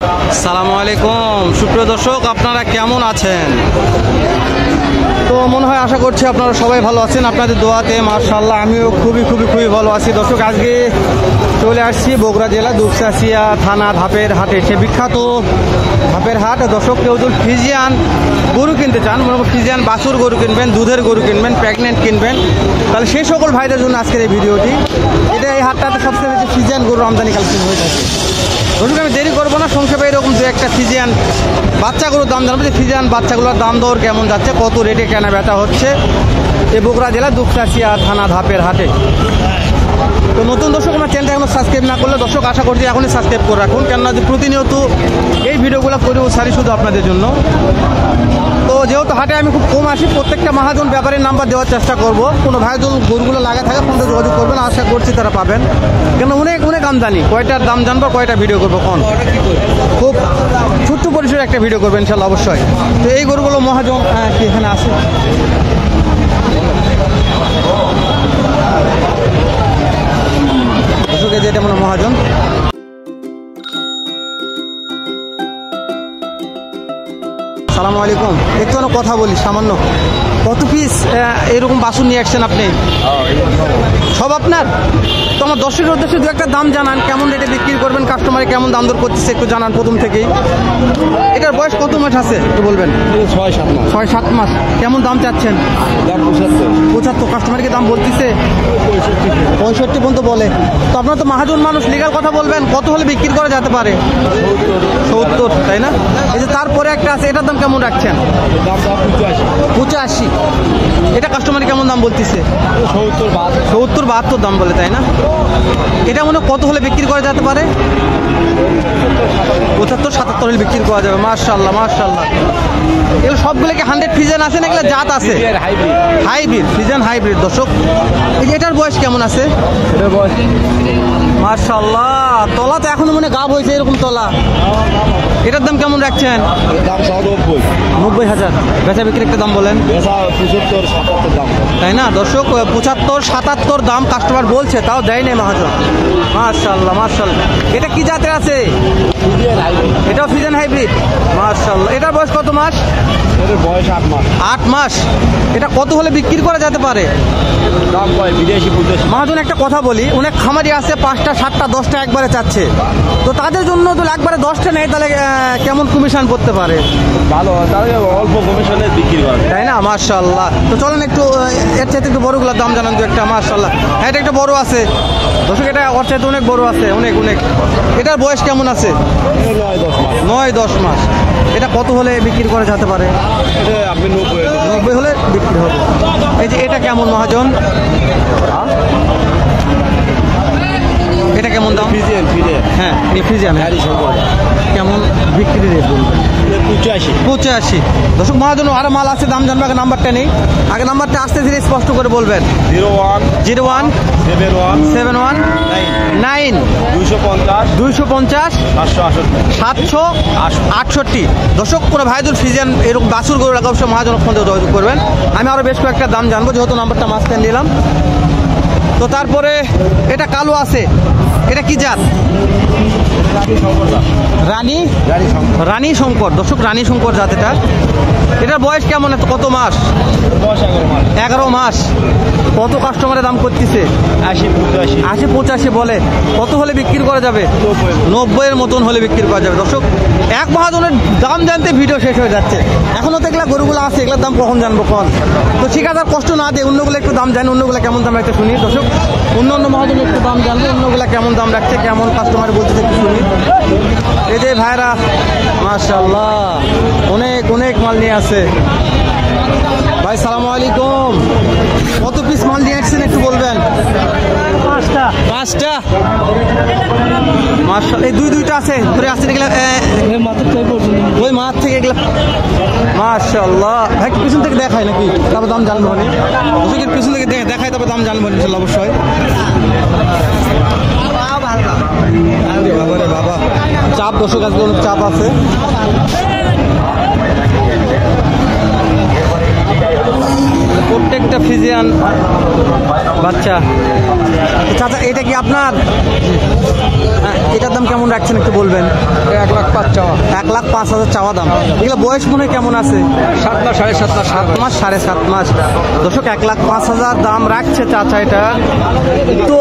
আসসালামু আলাইকুম সুপ্রিয় দর্শক, আপনারা কেমন আছেন? তো মনে হয় আশা করছি আপনারা সবাই ভালো আছেন, আপনাদের দোয়াতে মাশাআল্লাহ আমিও খুবই ভালো আছি। দর্শক, আজকে চলে আসছি বগুড়া জেলা দুপচাচিয়া থানা ধাপের হাটে, সে বিখ্যাত ধাপের হাট। দর্শক, কেউ যদি ফ্রিজিয়ান গরু কিনতে চান, মনে করেন ফ্রিজিয়ান বাছুর গরু কিনবেন, দুধের গরু কিনবেন, প্রেগনেন্ট কিনবেন, তাহলে সেই সকল ভাইদের জন্য আজকের এই ভিডিওটি। এই হাটটাতে সবচেয়ে বেশি ফ্রিজিয়ান গরুর আমদানি কালেকশন হয়ে থাকে। দর্শক, আমি দেরি করবো না, সংক্ষেপে এরকম দু একটা ফ্রিজিয়ান বাচ্চাগুলোর দাম জানবো যে ফ্রিজিয়ান বাচ্চাগুলোর দাম দর কেমন যাচ্ছে, কত রেটে কেনা বেচা হচ্ছে এই বগুড়া জেলা দুপচাচিয়া থানা ধাপের হাটে। তো নতুন দর্শক, আমার চ্যানেলটা এখনো সাবস্ক্রাইব না করলে দর্শক আশা করছি এখনই সাবস্ক্রাইব করে রাখুন, কেননা প্রতিনিয়ত এই ভিডিওগুলো করেও সারি শুধু আপনাদের জন্য। তো যেহেতু হাটে আমি খুব কম আসি, প্রত্যেকটা মহাজন ব্যাপারের নাম্বার দেওয়ার চেষ্টা করব। কোনো ভাই যদি গরুগুলো লাগা থাকে ফোনটা যোগাযোগ করবেন, আশা করছি তারা পাবেন, কেন অনেক আমদানি। কয়টার দাম জানবো, কয়টা ভিডিও করবো, কোন খুব ছোট্ট পরিসরে একটা ভিডিও করবেন ইনশাল্লাহ অবশ্যই। তো এই গরুগুলো মহাজন কি এখানে আছে? যেটা মনে মহাজন। আসসালামু আলাইকুম, একটু কথা বলি সামান্য। কত পিস এরকম বাসন নিয়ে আসছেন আপনি? সব আপনার? তো আমার দর্শকের উদ্দেশ্যে দু একটা দাম জানান, কেমন রেটে বিক্রি করবেন, কাস্টমারে কেমন দাম দর করতেছে একটু জানান প্রথম থেকেই। এটার বয়স কত মাস আছে একটু বলবেন? 6-7 মাস। কেমন দাম চাচ্ছেন? 75। কাস্টমারকে দাম বলতেছে 65 পর্যন্ত বলে। তো আপনার তো মহাজন মানুষ, লিগাল কথা বলবেন, কত হলে বিক্রি করা যেতে পারে? 70, তাই না? এই যে তারপরে একটা আছে, এটার দাম কেমন রাখছেন? 85। এটা কাস্টমার কেমন দাম বলতেছে? 70-72 দাম বলে, তাই না? এটা মনে কত হলে বিক্রি করা যেতে পারে? 75-77 হলে বিক্রি করা যাবে। মাশাআল্লাহ মাশাআল্লাহ। এগুলো সবগুলো কি 100 ফ্রিজিয়ান আছে না এগুলো জাত আছে? Hybrid Friesian hybrid. দর্শক, এই যে এটার বয়স কেমন আছে? মাশাআল্লাহ, তলা তো এখনো মনে গাব হয়েছে এরকম তলা। এটার দাম কেমন রাখছেন? 90,000। বেচা বিক্রি একটা দাম বলেন? 75-77 দাম, তাই না? দর্শক, 75-77 দাম কাস্টমার বলছে, তাও দেয় নাই মহাজন। মাশাআল্লাহ মাশাআল্লাহ। এটা কি জাতের আছে? এটাও ফ্রিজিয়ান হাইব্রিড। মাশাআল্লাহ। এটার বয়স কত মাস? এটার বয়স 8 মাস। এটা কত হলে বিক্রি করা যেতে পারে? দাম কয় বিদেশি পুদেশি। মহাজন, একটা কথা বলি, অনেক খামারি আছে 5টা 7টা 10টা একবারে চাচ্ছে, তো তাদের জন্য তো একবারে 10টা নেই, তাহলে কেমন কমিশন পড়তে পারে? ভালো, তাহলে অল্প কমিশনে বিক্রি করে, তাই না? মাশাআল্লাহ। তো চলেন একটু এর চাইতে একটু বড়গুলোর দাম জানান দু একটা। মাশাআল্লাহ, এটা একটা বড় আছে দর্শক, এটা ওর চাইতে অনেক বড় আছে, অনেক। এটার বয়স কেমন আছে? 9-10 মাস। এটা কত হলে বিক্রি করা যেতে পারে? 90 হলে বিক্রি হবে। এই যে এটা কেমন মহাজন? এটা কেমন দাম? হ্যাঁ, এই ফ্রিজিয়ান কেমন বিক্রি রেট বলবেন? 85। দর্শক, মহাজন আরো মাল আছে, দাম জানবো, আগে নাম্বারটা নেই। আগে নাম্বারটা আসতে ধীরে স্পষ্ট করে বলবেন। 0171 250 768। দর্শক, কোনো ভাইদুল ফ্রিজিয়ান এরকম বাছুর গরু লাগা অবশ্যই মহাজন ফোন দিয়ে যোগাযোগ করবেন। আমি আরো বেশ কয়েকটা দাম জানবো, যেহেতু নাম্বারটা মাঝখানে নিলাম। তো তারপরে এটা কালো আছে, এটা কি জাত? রানী শঙ্কর। দর্শক, রানী শঙ্কর জাত এটা। এটার বয়স কেমন, কত মাস? 11 মাস। কত কাস্টমারের দাম করতেছে? 80-85 বলে। কত হলে বিক্রি করা যাবে? 90-এর মতন হলে বিক্রি করা যাবে। দর্শক, এক মহাজনের দাম জানতে ভিডিও শেষ হয়ে যাচ্ছে। এখনো তো এগুলা গরুগুলো আছে, এগুলোর দাম কখন জানবো কোন? তো ঠিক আছে, আর কষ্ট না দিয়ে অন্যগুলো একটু দাম জানি, অন্যগুলো কেমন দাম রাখতে শুনি। দর্শক, অন্য মহাজনের একটু দাম জানবো, অন্যগুলো কেমন দাম রাখছে, কেমন কাস্টমার বলতেছে একটু শুনি। এই যে ভাইরা মাশাআল্লাহ অনেক মাল নিয়ে আছে। ভাই সালামু আলাইকুম, কত পিস মাল নিয়ে আসছেন একটু বলবেন? 5টা। মাশাআল্লাহ, এই দুইটা আছে ধরে আসছে এগুলা, ওই মাঠ থেকে এগুলা। মাশাআল্লাহ। ভাই পিছন থেকে দেখায় নাকি? তারপর দাম জানবো, মানে পিছন থেকে দেখায় তারপর দাম জানবো ইনশাআল্লাহ অবশ্যই। বাবা চাপ, দর্শক আজকে অনেক চাপ আছে। প্রত্যেকটা ফ্রিজিয়ান বাচ্চা। চাচা এটা কি আপনার? এটার দাম কেমন রাখছেন একটু বলবেন? 1,05,000 চাওয়া। 1,05,000 চাওয়া দাম। এগুলো বয়স মনে হয় কেমন আছে? 7 মাস, 7.5 মাস। 7.5 মাস। দর্শক 1,05,000 দাম রাখছে চাচা এটা। তো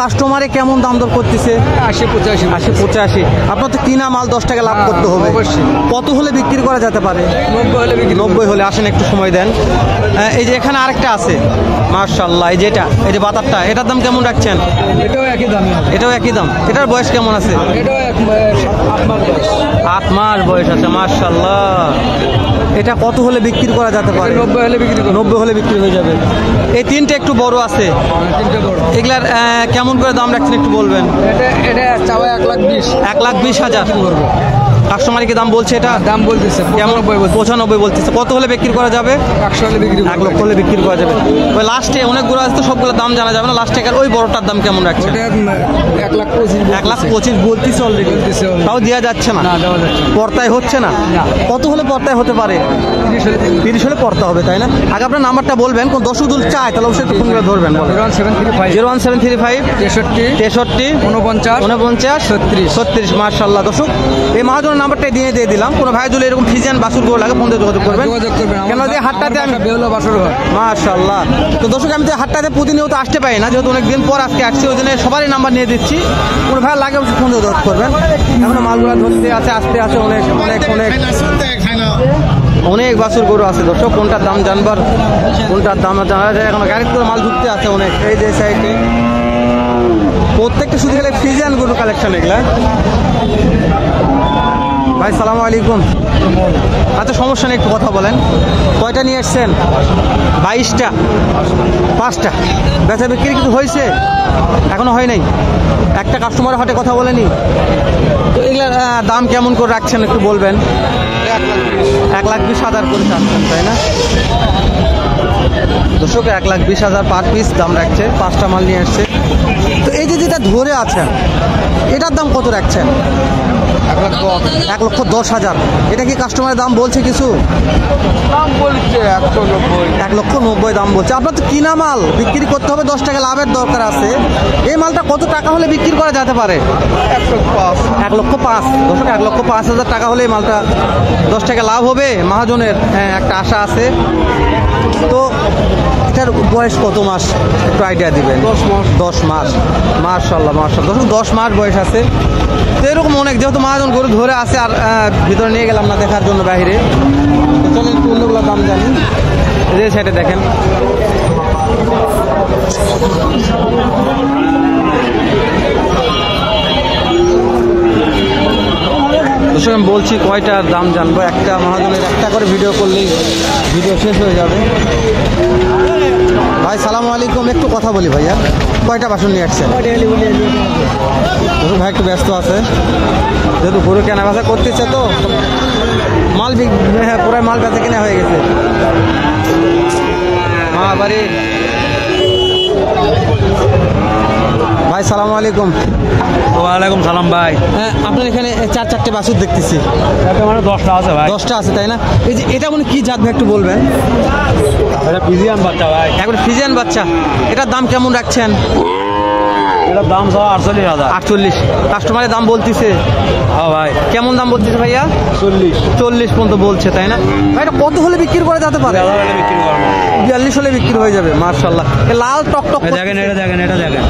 কাস্টমারে কেমন দাম দর করতেছে? 80-85। আপনার তো কিনা মাল 10 টাকা লাভ করতে হবে। কত হলে বিক্রি করা যেতে পারে? 90 হলে। আসেন একটু সময় দেন। এই যে এখানে আরেকটা আছে মাশাআল্লাহ, এই যেটা, এই যে বাতারটা, এটার দাম কেমন রাখছেন? এটাও একই দাম। এটাও একই দাম। এটার বয়স কেমন আছে? এটাও 8 মাস বয়স আছে মাশাআল্লাহ। এটা কত হলে বিক্রি করা যেতে পারে? 90 হলে বিক্রি করব। 90 হলে বিক্রি হয়ে যাবে। এই তিনটে একটু বড় আছে। তিনটে বড়। এগুলার কেমন করে দাম রাখছেন একটু বলবেন? এটা চাওয়া 1,20,000। 1,20,000 কাস্টমারকে দাম বলছে। এটা দাম বলতেছে 95 বলতেছে। কত হলে বিক্রি করা যাবে? 100 হলে বিক্রি। 1 লক্ষ হলে বিক্রি করা যাবে। ওই লাস্টে অনেকগুলো আছে তো সবগুলো দাম জানা যাবে না। লাস্টে ওই বড়টার দাম কেমন রাখছে? 1,25,000 বলতেছে অলরেডি। তাও দেওয়া যাচ্ছে না, দেওয়া যাচ্ছে না। পর্তায় হচ্ছে না। কত হলে পর্তায় হতে পারে? 30 হলে পর্তা হবে, তাই না? আগে আপনার নাম্বারটা বলবেন, কোন দর্শক যদি চায় তাহলে অবশ্যই ফোন করে ধরবেন। 01735 63 49 36। মাশাআল্লাহ। দর্শক এই মহাজনের নাম্বারটা দিয়ে দিলাম। কোনো ভাই যদি এরকম ফ্রিজিয়ান বাছুর গরু লাগে ফোন দিয়ে যোগাযোগ করবেন। কেন যে হাটটাতে আমি মাশাআল্লাহ। তো দর্শক আমি তো হাটটাতে প্রতিনিয়ত আসতে পারি না, যেহেতু অনেকদিন পর আজকে আসছি, ওই জন্য সবারই নাম্বার নিয়ে দিচ্ছি। কোনো ভাই লাগে অবশ্যই ফোন দিয়ে যোগাযোগ করবেন। এখন মালগুলা ধরতে আছে, আসতে আছে, অনেক বাছুর গরু আছে। দর্শক কোনটার দাম জানবার, কোনটার দাম জানা যায় এখন। গাড়িতে করে মাল ঢুকতে আছে অনেক। এই যে সাইডে প্রত্যেকটা শুধু খেলে ফ্রিজিয়ান গরু কালেকশন এগুলা। ভাই সালামু আলাইকুম। আচ্ছা সমস্যা নেই, একটু কথা বলেন। কয়টা নিয়ে এসছেন? 22টা। 5টা বেচা বিক্রি কিছু হয়েছে? এখনো হয় নাই। একটা কাস্টমারের হাটে কথা বলেনি। তো এগুলার দাম কেমন করে রাখছেন একটু বলবেন? 1,20,000 করে রাখছেন, তাই না? দর্শক 1,20,000 পার পিস দাম রাখছে। 5টা মাল নিয়ে আসছে। তো এই যে যেটা ধরে আছে এটার দাম কত রাখছেন? 1,10,000। এটা কি কাস্টমারের দাম বলছে কিছু? দাম বলছে 1,90,000 দাম বলছে। আপনার তো কিনা মাল, বিক্রি করতে হবে, 10 টাকা লাভের দরকার আছে। এই মালটা কত টাকা হলে বিক্রি করা যেতে পারে? 1,05,000। দর্শক 1,05,000 টাকা হলে এই মালটা 10 টাকা লাভ হবে মহাজনের, একটা আশা আছে। তো এটার বয়স কত মাস একটু আইডিয়া দিবেন? 10 মাস। মাশাআল্লাহ মাশাআল্লাহ। দর্শক 10 মাস বয়স আছে। তো এরকম অনেক, যেহেতু মহাজন গরু ধরে আছে আর ভিতরে নিয়ে গেলাম না দেখার জন্য বাইরে। তো চলেন একটু অন্যগুলো দাম জানি। এই সাইডে দেখেন দর্শক আমি বলছি কয়টার দাম জানবো। একটা মহাজনের একটা করে ভিডিও করলেই ভিডিও শেষ হয়ে যাবে। ভাই সালামু আলাইকুম। একটু কথা বলি ভাইয়া, কয়টা বাসন নিয়ে আসছেন? ভাই একটু ব্যস্ত আছে, যেহেতু গরু কেনা বেচা করতেছে তো মাল পুরাই মাল বেচা কেনা হয়ে গেছে। বাড়ি ভাই সালামু আলাইকুম। ওয়ালাইকুম সালাম ভাই। হ্যাঁ আপনার এখানে 4-4টে বাছুর দেখতেছি। মানে 10টা আছে ভাই। 10টা আছে, তাই না? এই যে এটা মানে কি জাত ভাই একটু বলবেন? এটা ফ্রিজিয়ান বাচ্চা ভাই। একবারে ফ্রিজিয়ান বাচ্চা। এটার দাম কেমন রাখছেন? এটার দাম সব 48,000। 48 কাস্টমারের দাম বলতেছে? হ্যাঁ ভাই। কেমন দাম বলতেছে ভাইয়া? 40 পর্যন্ত বলছে, তাই না ভাই? এটা কত হলে বিক্রি করা যেতে পারে? 42 হলে বিক্রি হয়ে যাবে। মাশাআল্লাহ। লাল টকটক দেখেন, এটা দেখেন, এটা দেখেন।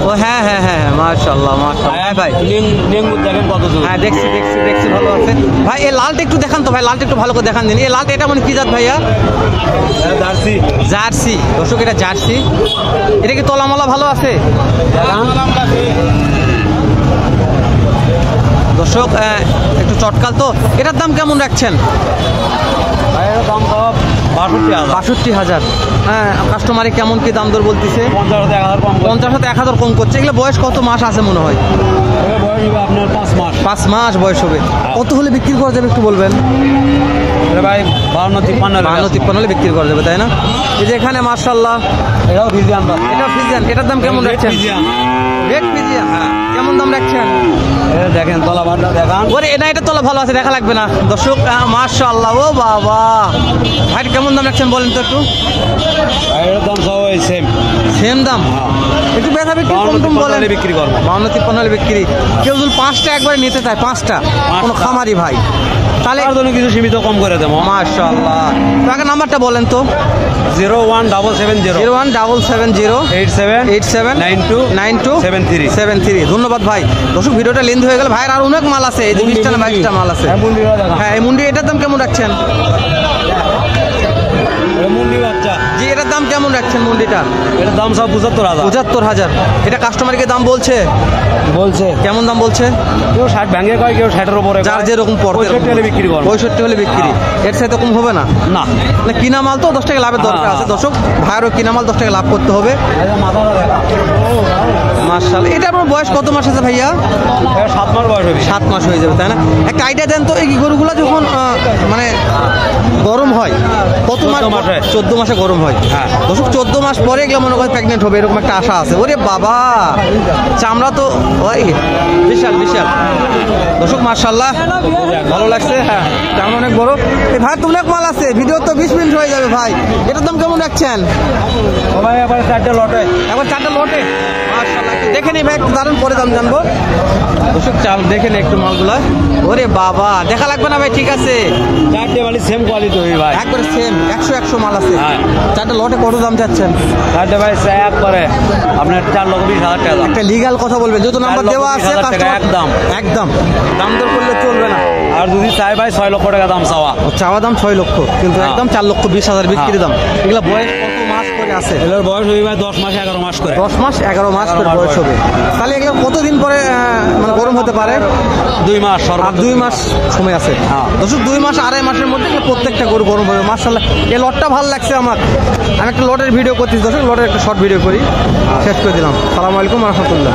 ও হ্যাঁ হ্যাঁ হ্যাঁ মাশাআল্লাহ মাশাআল্লাহ ভাই। লেঙ্গুর দেখেন কত দূর। হ্যাঁ দেখছি ভালো আছে ভাই। এই লালটা একটু দেখান তো ভাই, লালটা একটু ভালো করে দেখান দিন। এই লালটা এটা মানে কি জাত ভাইয়া? জার্সি। দর্শক এটা জার্সি। এটা কি তলামলা ভালো আছে? দর্শক একটু চটকাল তো। এটার দাম কেমন রাখছেন? দাম সব 62,000। হ্যাঁ কাস্টমারে কেমন কি দাম দর বলতেছে? 50,000 কম করছে। এগুলো বয়স কত মাস আছে মনে হয়? আপনার 5 মাস বয়স হবে। কত হলে বিক্রি করা যাবে একটু বলবেন? ভাই 52-53 হলে বিক্রি করা যাবে, তাই না? এই যে এখানে মাশাআল্লাহ এটাও ফ্রিজিয়ান। এটা ফ্রিজিয়ান। এটার দাম কেমন রাখছেন? Red Friesian. কেমন দাম রাখছেন? দেখেন তলা ভাতটা দেখান। ওরে না, এটা তলা ভালো আছে, দেখা লাগবে না দর্শক। মাশাআল্লাহ, ও বাবা ভাই কেমন দাম রাখছেন বলেন তো একটু। ভাইয়ের দাম সব ওই সেম। সেম দাম, একটু বেচা বিক্রি কম কম বলেন। বিক্রি করবো 52-53 বিক্রি। কেউ যদি 5টা একবারে নিতে চায়, 5টা কোনো খামারি ভাই, তাহলে তার জন্য কিছু সীমিত কম করে দেবো। মাশাআল্লাহ। তো আগে নাম্বারটা বলেন তো। 01770 01770 87 92 73 73। ধন্যবাদ ভাই। দর্শক ভিডিওটা লেন্থ হয়ে গেল, ভাইয়ের আর অনেক মাল আছে, এই যে 20টা না 22টা মাল আছে। হ্যাঁ, এই মুন্ডি এটার দাম কেমন রাখছেন? মুন্ডি বাচ্চা জি, এটার দাম কেমন রাখছেন মুন্ডিটা? এটার দাম সব 75,000 75,000। এটা কাস্টমারকে দাম বলছে বলছে। কেমন দাম বলছে? কেউ 60 ভেঙে কয়, কেউ 60-এর উপরে, যার যেরকম পড়বে 65 হলে বিক্রি করবো। 65 হলে বিক্রি। এর সাথে কম হবে না? না না, কিনা মাল তো 10 টাকা লাভের দরকার আছে দর্শক। ভাইয়েরও কিনা মাল 10 টাকা লাভ করতে হবে। মাথাটা দেখা। মাশাআল্লাহ। এটা আপনার বয়স কত মাস আছে ভাইয়া? 7 মাস বয়স হবে। 7 মাস হয়ে যাবে, তাই না? একটা আইডিয়া দেন তো, এই গরুগুলো যখন মানে গরম হয় কত মাস? 14 মাসে। 14 মাসে গরম হয়। হ্যাঁ। দর্শক 14 মাস পরে এগুলো মনে হয় প্রেগনেন্ট হবে, এরকম একটা আশা আছে। ওরে বাবা, চামড়া তো ওই বিশাল বিশাল দর্শক। মাশাআল্লাহ, ভালো লাগছে। হ্যাঁ, চামড়া অনেক বড়। এই ভাই তো অনেক মাল আছে, ভিডিও তো 20 মিনিট হয়ে যাবে ভাই। এটার দাম কেমন রাখছেন? সবাই আবার 4টে লটে। একবার 4টা লটে। মাশাআল্লাহ, দেখে নি ভাই, একটু দারুন, পরে দাম জানবো। দর্শক চাল দেখে নি একটু মালগুলা। ওরে বাবা, দেখা লাগবে না ভাই, ঠিক আছে। 4টে মালি সেম কোয়ালিটি হবে ভাই। একবারে সেম 100 মাল আছে। হ্যাঁ। 4টা লটে কত দাম চাচ্ছেন? 4টে ভাই এক করে আপনার 4,20,000 টাকা দাম। একটা লিগ্যাল কথা বলবেন, যেহেতু নাম্বার দেওয়া আছে। 4,20,000 টাকা একদম। একদম দাম দর করলে চলবে না। আর যদি চাই ভাই 6 লক্ষ টাকা দাম চাওয়া। চাওয়া দাম 6 লক্ষ, কিন্তু হ্যাঁ। একদম 4,20,000 বিক্রি দাম। এগুলা বয়স কত মাস করে আছে? এগুলোর বয়স হবে ভাই 10 মাস 11 মাস করে। 10 মাস 11 মাস করে বয়স হবে। তাহলে এগুলো কতদিন পরে মানে গরম হতে পারে? 2 মাস আর 2 মাস সময় আছে। হ্যাঁ। দর্শক 2 মাস 2.5 মাসের মধ্যে এগুলো প্রত্যেকটা গরু গরম হবে। মাশাআল্লাহ, এই লটটা ভালো লাগছে আমার। আমি একটা লটের ভিডিও করতেছি দর্শক, লটের একটা শর্ট ভিডিও করি, শেষ করে দিলাম। আসসালামু আলাইকুম ওয়া রাহমাতুল্লাহ।